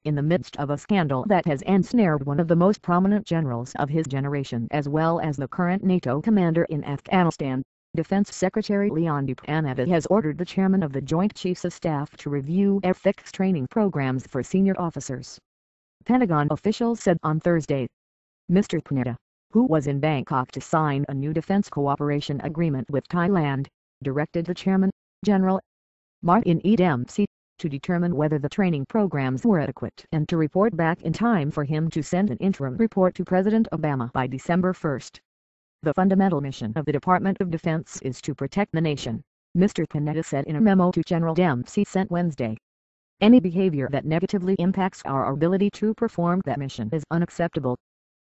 in the midst of a scandal that has ensnared one of the most prominent generals of his generation as well as the current NATO commander in Afghanistan. Defense Secretary Panetta has ordered the chairman of the Joint Chiefs of Staff to review ethics training programs for senior officers. Pentagon officials said on Thursday. Mr. Panetta, who was in Bangkok to sign a new defense cooperation agreement with Thailand, directed the chairman, General Martin E. Dempsey, to determine whether the training programs were adequate and to report back in time for him to send an interim report to President Obama by December 1. The fundamental mission of the Department of Defense is to protect the nation, Mr. Panetta said in a memo to General Dempsey sent Wednesday. Any behavior that negatively impacts our ability to perform that mission is unacceptable.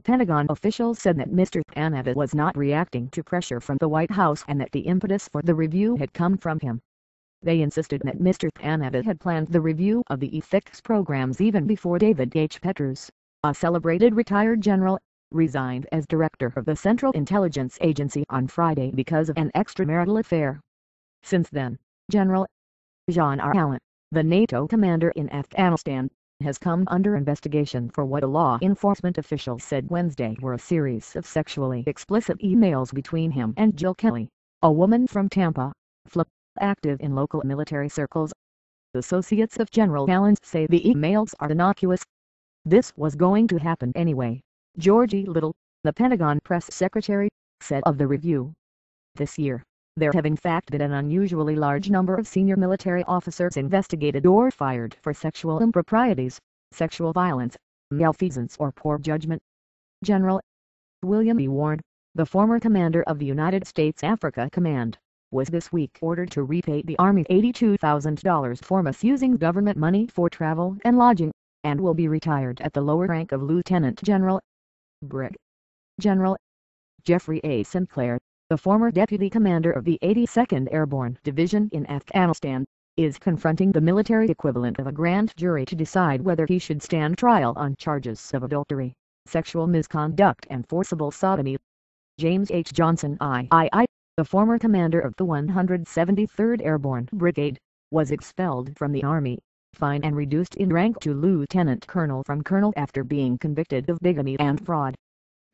Pentagon officials said that Mr. Panetta was not reacting to pressure from the White House and that the impetus for the review had come from him. They insisted that Mr. Panetta had planned the review of the ethics programs even before David H. Petraeus, a celebrated retired general, resigned as director of the Central Intelligence Agency on Friday because of an extramarital affair. Since then, General John R. Allen, the NATO commander in Afghanistan, has come under investigation for what a law enforcement official said Wednesday were a series of sexually explicit emails between him and Jill Kelly, a woman from Tampa, Florida, active in local military circles. Associates of General Allen say the emails are innocuous. This was going to happen anyway, Georgie Little, the Pentagon press secretary, said of the review. This year, there have in fact been an unusually large number of senior military officers investigated or fired for sexual improprieties, sexual violence, malfeasance or poor judgment. General William E. Ward, the former commander of the United States Africa Command, was this week ordered to repay the Army $82,000 for misusing government money for travel and lodging, and will be retired at the lower rank of Lieutenant General. Brig. General Jeffrey A. Sinclair, the former deputy commander of the 82nd Airborne Division in Afghanistan, is confronting the military equivalent of a grand jury to decide whether he should stand trial on charges of adultery, sexual misconduct and forcible sodomy. James H. Johnson III, the former commander of the 173rd Airborne Brigade, was expelled from the Army, fined and reduced in rank to lieutenant colonel from colonel after being convicted of bigamy and fraud.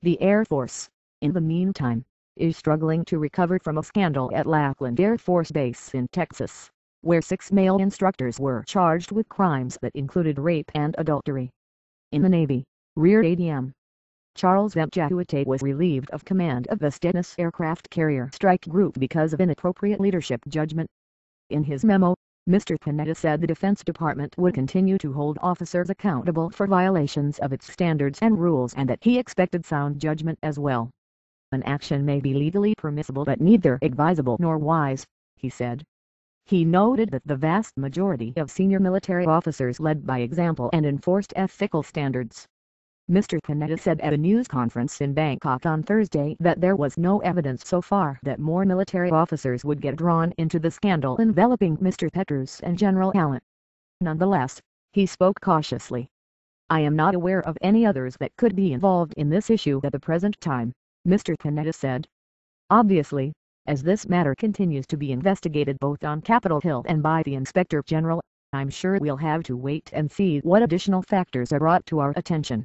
The Air Force, in the meantime, is struggling to recover from a scandal at Lackland Air Force Base in Texas, where 6 male instructors were charged with crimes that included rape and adultery. In the Navy, Rear ADM Charles M. Jahuate was relieved of command of the Stennis Aircraft Carrier Strike Group because of inappropriate leadership judgment. In his memo, Mr. Panetta said the Defense Department would continue to hold officers accountable for violations of its standards and rules and that he expected sound judgment as well. An action may be legally permissible but neither advisable nor wise, he said. He noted that the vast majority of senior military officers led by example and enforced ethical standards. Mr. Panetta said at a news conference in Bangkok on Thursday that there was no evidence so far that more military officers would get drawn into the scandal enveloping Mr. Petraeus and General Allen. Nonetheless, he spoke cautiously. I am not aware of any others that could be involved in this issue at the present time, Mr. Panetta said. Obviously, as this matter continues to be investigated both on Capitol Hill and by the Inspector General, I'm sure we'll have to wait and see what additional factors are brought to our attention.